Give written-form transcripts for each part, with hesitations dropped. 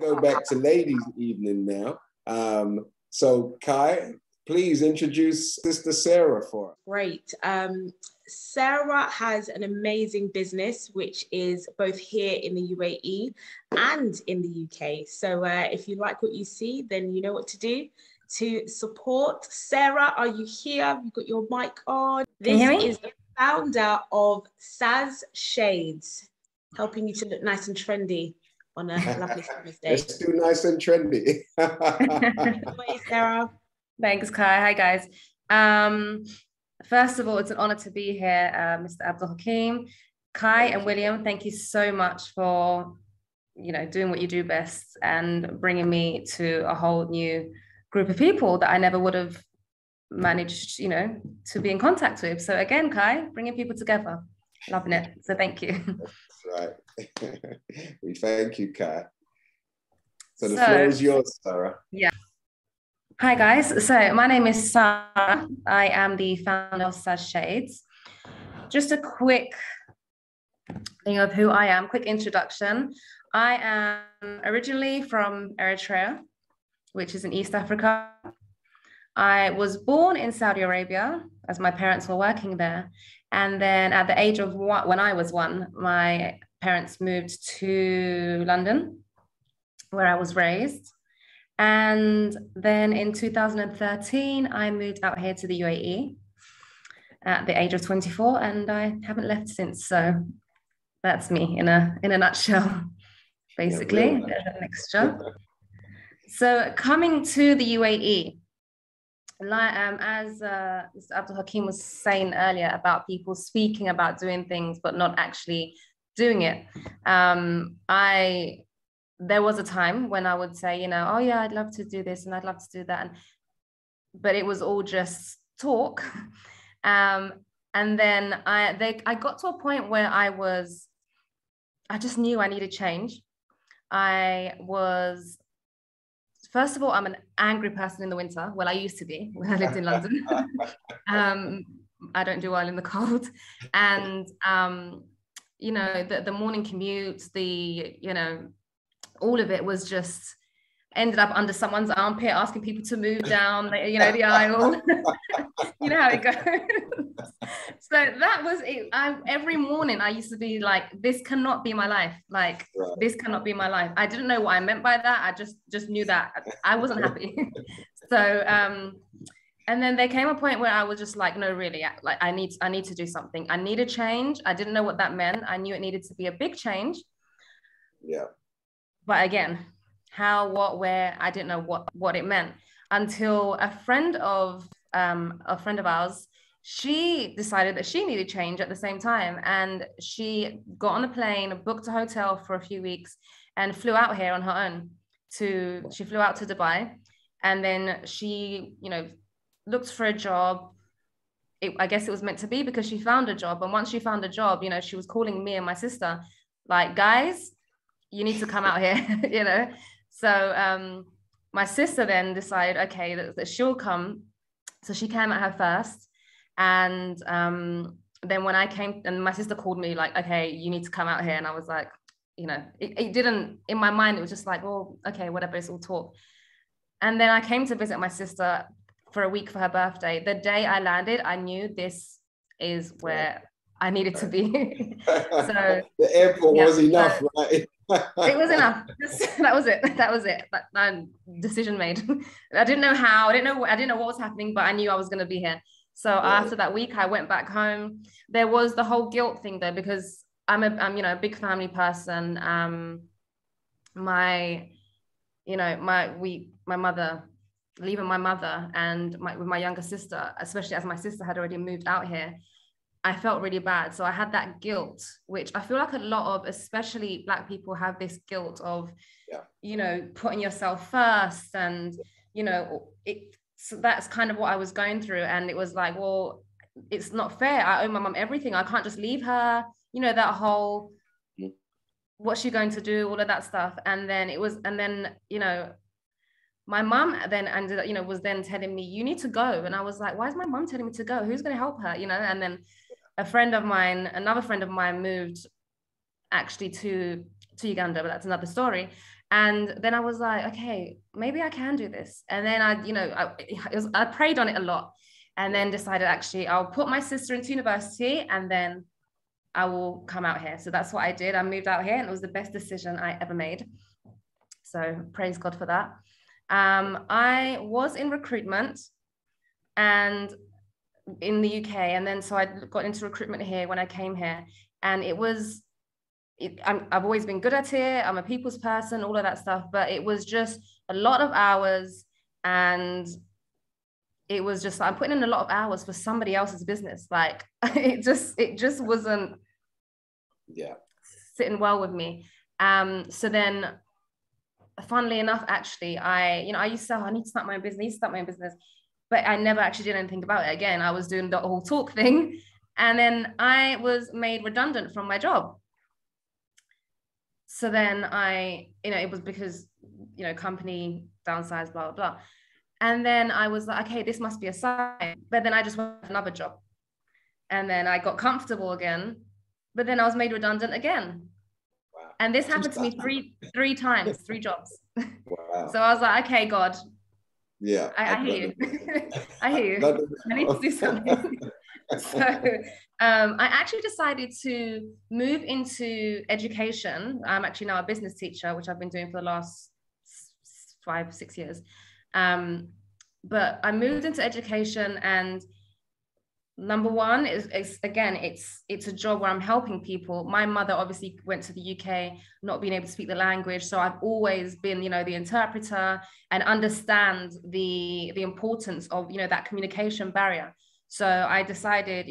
go back to ladies' evening now. So Kai, please introduce Sister Sarah for us. Great. Sarah has an amazing business, which is both here in the UAE and in the UK. So if you like what you see, then you know what to do to support. Sarah, are you here? You've got your mic on. This is the founder of Saz Shades, helping you to look nice and trendy on a lovely summer's day. Let's do nice and trendy. Way, Sarah. Thanks, Kai. Hi, guys. First of all, it's an honor to be here, Mr. Abdul Hakim. Kai and William, thank you so much for, doing what you do best and bringing me to a whole new group of people that I never would have managed, to be in contact with. So again, Kai, bringing people together, loving it. So thank you. That's right. We thank you, Kai. So the floor is yours, Sarah. Yeah. Hi guys, so my name is Sarah. I am the founder of Saz Shades. Just a quick thing of who I am, quick introduction. I am originally from Eritrea, which is in East Africa. I was born in Saudi Arabia as my parents were working there. And then at the age of one, when I was one, my parents moved to London, where I was raised. And then in 2013, I moved out here to the UAE at the age of 24, and I haven't left since. So that's me in a nutshell, basically. Yeah, there's a mixture. So coming to the UAE, as Mr. Abdul Hakim was saying earlier about people speaking about doing things, but not actually doing it. There was a time when I would say, oh yeah, I'd love to do this and I'd love to do that. But it was all just talk. And then I got to a point where I just knew I needed change. First of all, I'm an angry person in the winter. Well, I used to be when I lived in London. I don't do well in the cold. And, the morning commute, all of it was just ended up under someone's armpit, asking people to move down, the aisle. You know how it goes. So that was it. Every morning I used to be like, this cannot be my life. Like, right. This cannot be my life. I didn't know what I meant by that. I just knew that I wasn't happy. So, and then there came a point where I was just like, no, really, like I need to do something. I need a change. I didn't know what that meant. I knew it needed to be a big change. Yeah. But again, how, what, where, I didn't know what it meant until a friend of ours, she decided that she needed change at the same time. And she got on a plane, booked a hotel for a few weeks and flew out here on her own she flew out to Dubai. And then she, looked for a job. I guess it was meant to be because she found a job. And once she found a job, she was calling me and my sister, like, guys, you need to come out here, So my sister then decided, okay, that she'll come. So she came at her first. And then when I came, and my sister called me like, okay, you need to come out here. And I was like, it didn't, in my mind, it was just like, well, okay, whatever, it's all talk. And then I came to visit my sister for a week for her birthday. The day I landed, I knew this is where I needed to be. So the airport was enough, right? It was enough. That was it. That decision made. I didn't know how. I didn't know what was happening, but I knew I was going to be here. So after that week, I went back home. There was the whole guilt thing though, because I'm a big family person. My mother, leaving my mother and with my younger sister, especially as my sister had already moved out here, I felt really bad. So I had that guilt, which I feel like a lot of, especially Black people, have this guilt of, putting yourself first. And, so that's kind of what I was going through. And it was like, well, it's not fair. I owe my mum everything. I can't just leave her, that whole, what's she going to do? All of that stuff. And then my mum then ended up, was then telling me, you need to go. And I was like, why is my mum telling me to go? Who's going to help her? And then another friend of mine moved actually to Uganda, but that's another story. And then I was like, okay, maybe I can do this. And then I prayed on it a lot, and then decided actually I'll put my sister into university and then I will come out here. So that's what I did. I moved out here, and it was the best decision I ever made. So praise God for that. I was in recruitment and in the UK, and then so I got into recruitment here when I came here, and I've always been good at it. I'm a people's person, all of that stuff, but it was just a lot of hours, and it was just I'm putting in a lot of hours for somebody else's business. Like it just wasn't sitting well with me. So then, funnily enough, actually, I used to say, I need to start my own business, but I never actually did anything about it. Again, I was doing the whole talk thing, and then I was made redundant from my job. So then it was because, company downsized, blah, blah, blah. And then I was like, okay, this must be a sign. But then I just went for another job. And then I got comfortable again, but then I was made redundant again. Wow. And this happened to me three times, 3 jobs. Wow. So I was like, okay, God. Yeah. I hear you. I hear you. I need to do something. So I actually decided to move into education. I'm actually now a business teacher, which I've been doing for the last 5-6 years. But I moved into education, and number one is again, it's a job where I'm helping people. My mother obviously went to the UK, not being able to speak the language. So I've always been, the interpreter and understand the importance of, that communication barrier. So I decided,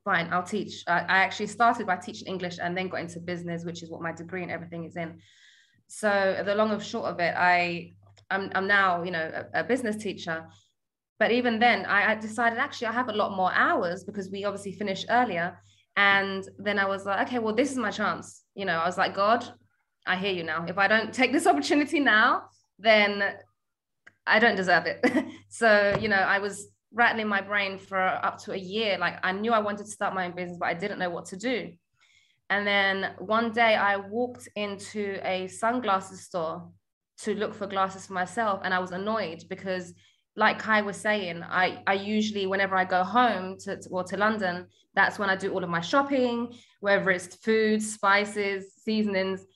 fine, I'll teach. I actually started by teaching English and then got into business, which is what my degree and everything is in. So the long and short of it, I'm now, a business teacher. But even then, I decided actually I have a lot more hours because we obviously finished earlier. And then I was like, okay, well, this is my chance. I was like, God, I hear you now. If I don't take this opportunity now, then I don't deserve it. So, I was rattling my brain for up to a year. Like I knew I wanted to start my own business, but I didn't know what to do. And then one day I walked into a sunglasses store to look for glasses for myself. And I was annoyed because, like Kai was saying, I usually, whenever I go home to London, that's when I do all of my shopping, whether it's food, spices, seasonings,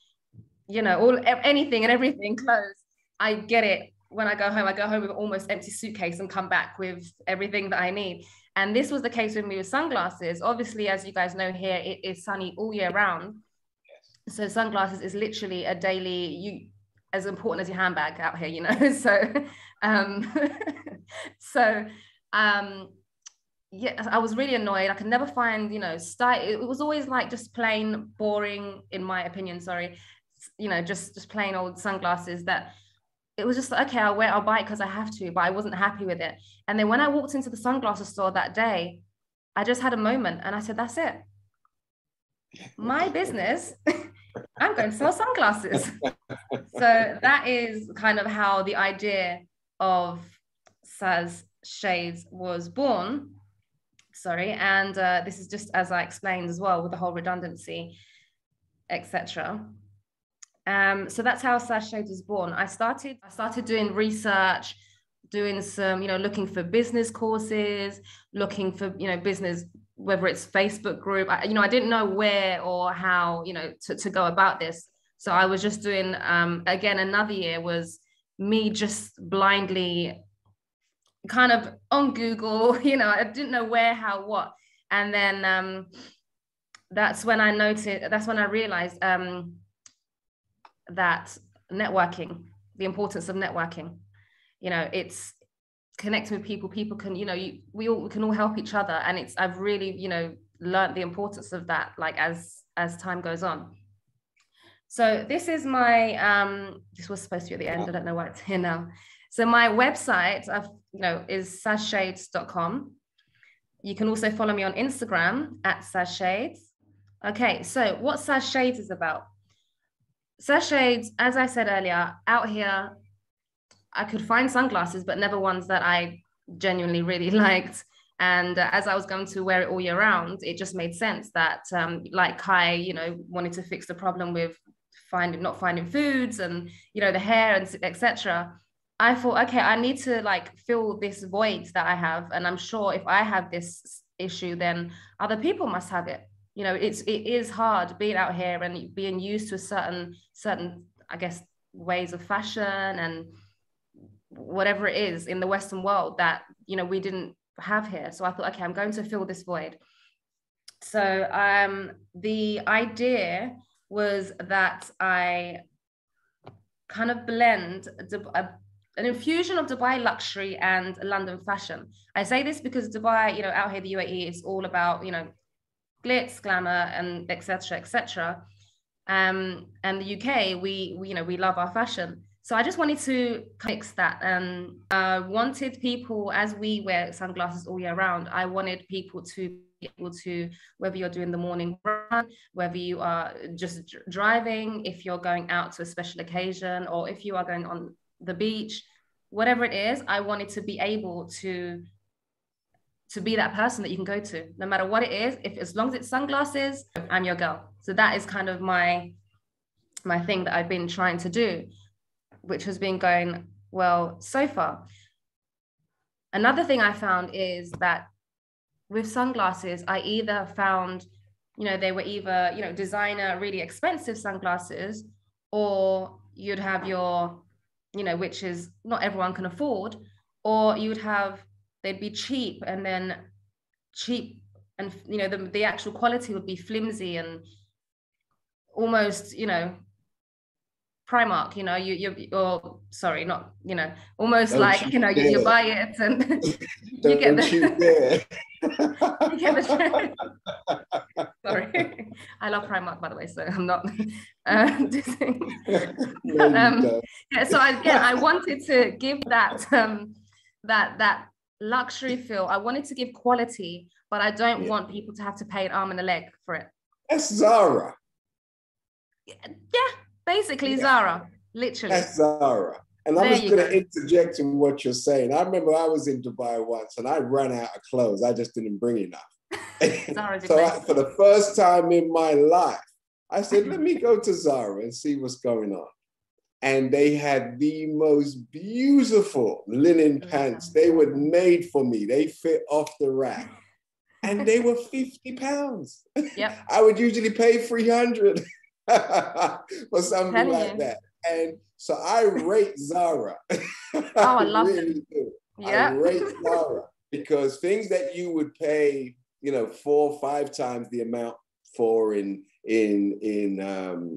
anything and everything, clothes. I get it. When I go home with almost empty suitcase and come back with everything that I need. And this was the case with me with sunglasses. Obviously, as you guys know here, it is sunny all year round. Yes. So sunglasses is literally a daily, as important as your handbag out here, So, yeah, I was really annoyed. I could never find, style. It was always like just plain boring, in my opinion, just plain old sunglasses that it was just, okay, I'll buy it because I have to, but I wasn't happy with it. And then when I walked into the sunglasses store that day, I just had a moment and I said, that's it. My business, I'm going to sell sunglasses. So that is kind of how the idea of Saz Shades was born. And this is just as I explained as well with the whole redundancy, etc. So that's how Saz Shades was born. I started doing research, doing some, looking for business courses, looking for, business, whether it's Facebook group. I didn't know where or how, to go about this. So I was just doing, again, another year was me just blindly kind of on Google, I didn't know where, how, what. And then that's when I realized that networking, the importance of networking, it's connecting with people can, we can all help each other. And I've really, learned the importance of that, like as time goes on. So this is my, this was supposed to be at the end. I don't know why it's here now. So my website, is sazshades.com. You can also follow me on Instagram at sazshades. Okay, so what Saz Shades is about? Saz Shades, as I said earlier, out here, I could find sunglasses, but never ones that I genuinely really liked. And as I was going to wear it all year round, it just made sense that like Kai, you know, wanted to fix the problem with not finding foods and, you know, the hair and etc. I thought, okay, I need to like fill this void that I have. And I'm sure if I have this issue, then other people must have it. You know, it is hard being out here and being used to certain, I guess, ways of fashion and whatever it is in the Western world that, you know, we didn't have here. So I thought, okay, I'm going to fill this void. So the idea was that I kind of blend an infusion of Dubai luxury and London fashion. I say this because Dubai, you know, out here, the UAE is all about, you know, glitz, glamour, and etc., etc. And the UK, we you know, we love our fashion. So I just wanted to mix that, and wanted people, as we wear sunglasses all year round, I wanted people to be able to, whether you're doing the morning run, whether you are just driving, if you're going out to a special occasion, or if you are going on the beach, whatever it is, I wanted to be able to be that person that you can go to, no matter what it is. If as long as it's sunglasses, I'm your girl. So that is kind of my thing that I've been trying to do, which has been going well so far. Another thing I found is that with sunglasses, I either found, you know, they were either, you know, designer, really expensive sunglasses, or you'd have your, you know, which is not everyone can afford, or you'd have, they'd be cheap and you know, the actual quality would be flimsy and almost, you know, Primark, you know, you're sorry, not, you know, almost don't like, you know, you buy it and you get the you get the sorry, I love Primark, by the way, so I'm not yeah, so again, I wanted to give that that luxury feel. I wanted to give quality, but I don't want people to have to pay an arm and a leg for it. That's Zara. Yeah, basically Zara, literally. That's Zara. And I'm just going to interject in what you're saying. I remember I was in Dubai once and I ran out of clothes. I just didn't bring enough. So for the first time in my life, I said, let me go to Zara and see what's going on. And they had the most beautiful linen pants. They were made for me. They fit off the rack. And they were £50. Yep. I would usually pay 300 for something like that. And so I rate Zara. I love really it. Yeah. I rate Zara because things that you would pay, you know, 4 or 5 times the amount for in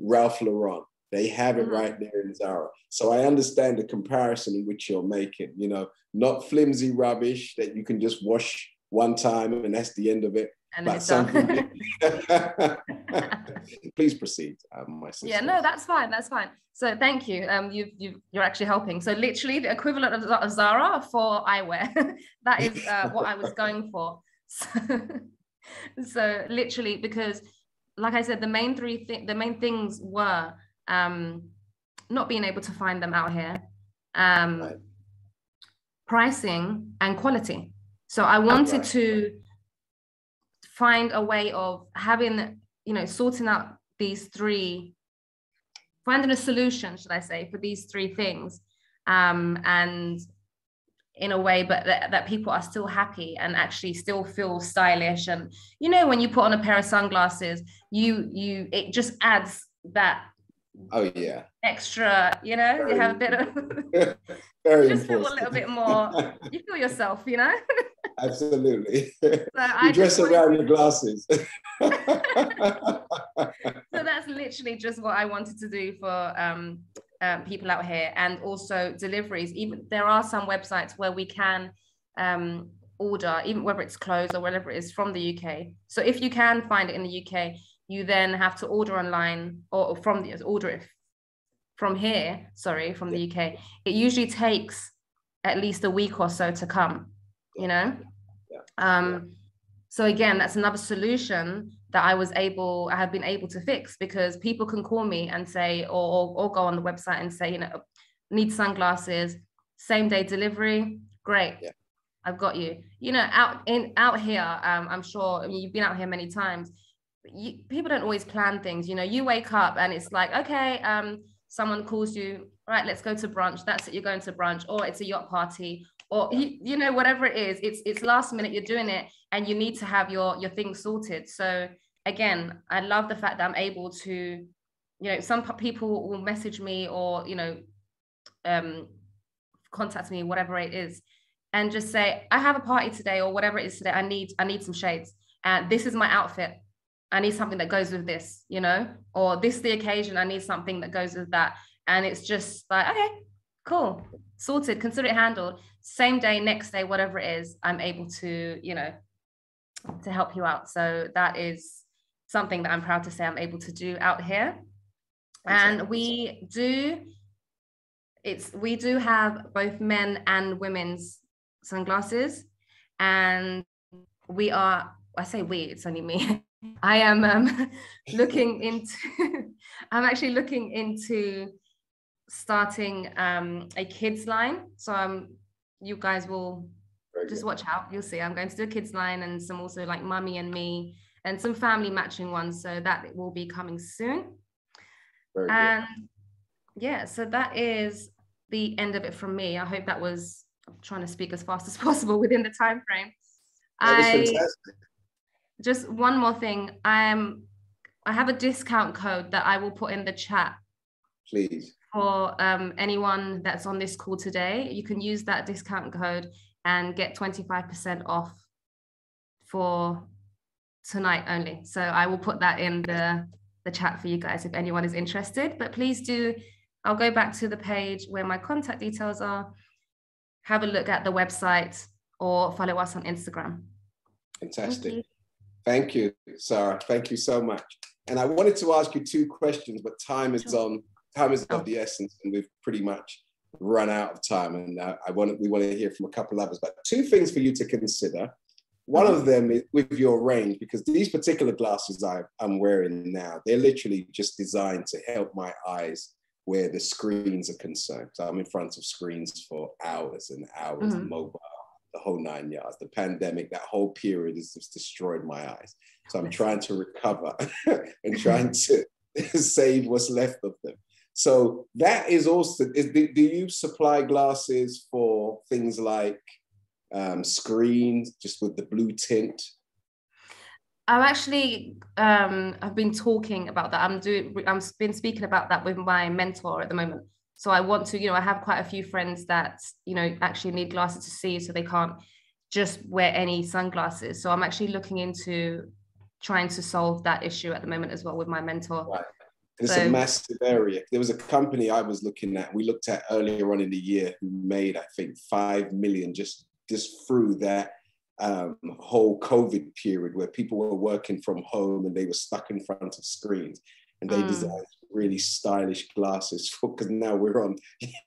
Ralph Lauren, they have it right there in Zara. So I understand the comparison in which you're making, you know, not flimsy rubbish that you can just wash one time and that's the end of it. And but something. Please proceed, my sister. Yeah, no, that's fine. That's fine. So thank you. You're actually helping. So literally the equivalent of Zara for eyewear. That is what I was going for. So literally, because like I said, the main things were not being able to find them out here, right. Pricing and quality. So I wanted to find a way of having, you know, sorting out these three, finding a solution, should I say, for these 3 things, and in a way, but that people are still happy and actually still feel stylish. And, you know, when you put on a pair of sunglasses, it just adds that extra, you know, you have a bit of very just feel a little bit more, you feel yourself, you know. Absolutely. So you dress around your glasses. So that's literally just what I wanted to do for people out here, and also deliveries. Even there are some websites where we can order, even whether it's clothes or whatever it is, from the UK. So if you can find it in the UK, you then have to order online or from the from the UK. It usually takes at least a week or so to come, you know. So again, that's another solution that I have been able to fix, because people can call me and say, or go on the website and say, you know, need sunglasses, same day delivery, great. I've got you. You know, out here, I'm sure, I mean, you've been out here many times. People don't always plan things. You know, you wake up and it's like, okay, someone calls you, right, let's go to brunch. That's it, you're going to brunch, or it's a yacht party, or you know, whatever it is, it's last minute, you're doing it, and you need to have your things sorted. So again, I love the fact that I'm able to, you know, some people will message me or, you know, contact me, whatever it is, and just say, I have a party today, or whatever it is today, I need some shades, and this is my outfit, I need something that goes with this, you know, or this is the occasion, I need something that goes with that. And it's just like, okay, cool, sorted, consider it handled. Same day, next day, whatever it is, I'm able to, you know, to help you out. So that is something that I'm proud to say I'm able to do out here. And we do have both men and women's sunglasses, and I say we, it's only me. I am I'm actually looking into starting a kids line. So you guys will just watch out. You'll see. I'm going to do a kids line and some also like mummy and me and some family matching ones. So that will be coming soon. And yeah, so that is the end of it from me. I hope that was, I'm trying to speak as fast as possible within the time frame. That was fantastic. Just one more thing. I have a discount code that I will put in the chat. Please. For anyone that's on this call today, you can use that discount code and get 25% off for tonight only. So I will put that in the chat for you guys if anyone is interested. But please do, I'll go back to the page where my contact details are. Have a look at the website or follow us on Instagram. Fantastic. Thank you, Sarah. Thank you so much. And I wanted to ask you two questions, but time is of the essence, and we've pretty much run out of time. And we want to hear from a couple others. But two things for you to consider. One of them is with your range, because these particular glasses I'm wearing now, they're literally just designed to help my eyes where the screens are concerned. So I'm in front of screens for hours and hours, mobile, the whole 9 yards. The pandemic, that whole period has just destroyed my eyes. So I'm trying to recover and trying to save what's left of them. So that is also, do you supply glasses for things like screens, just with the blue tint? I've actually, I've been talking about that. I've been speaking about that with my mentor at the moment. So I want to, you know, I have quite a few friends that, you know, actually need glasses to see, so they can't just wear any sunglasses. So I'm actually looking into trying to solve that issue at the moment as well with my mentor. Right. It's a massive area. There was a company I was looking at, we looked at earlier on in the year, who made, I think, 5 million just through that whole COVID period where people were working from home and they were stuck in front of screens. And they designed really stylish glasses because now we're on,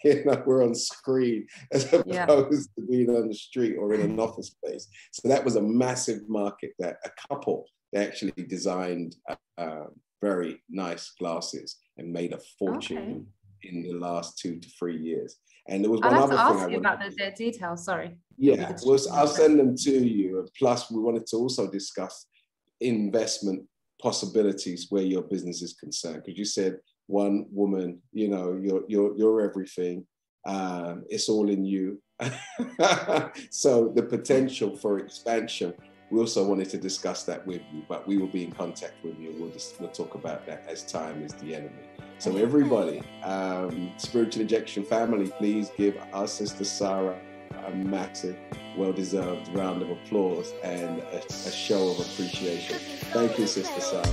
we're on screen as opposed to being on the street or in an office space. So that was a massive market that a couple, they actually designed very nice glasses and made a fortune in the last 2 to 3 years. And there was one other thing I wanted about the details. Sorry. Yeah, I'll send them to you. Plus, we wanted to also discuss investment possibilities where your business is concerned, because you said one woman, you know, you're everything. It's all in you. So the potential for expansion, we also wanted to discuss that with you, but we will be in contact with you. We'll talk about that as time is the enemy. So everybody, Spiritual Injection family, please give our sister Sarah a massive, well-deserved round of applause and a show of appreciation. Thank you, Sister Sarah.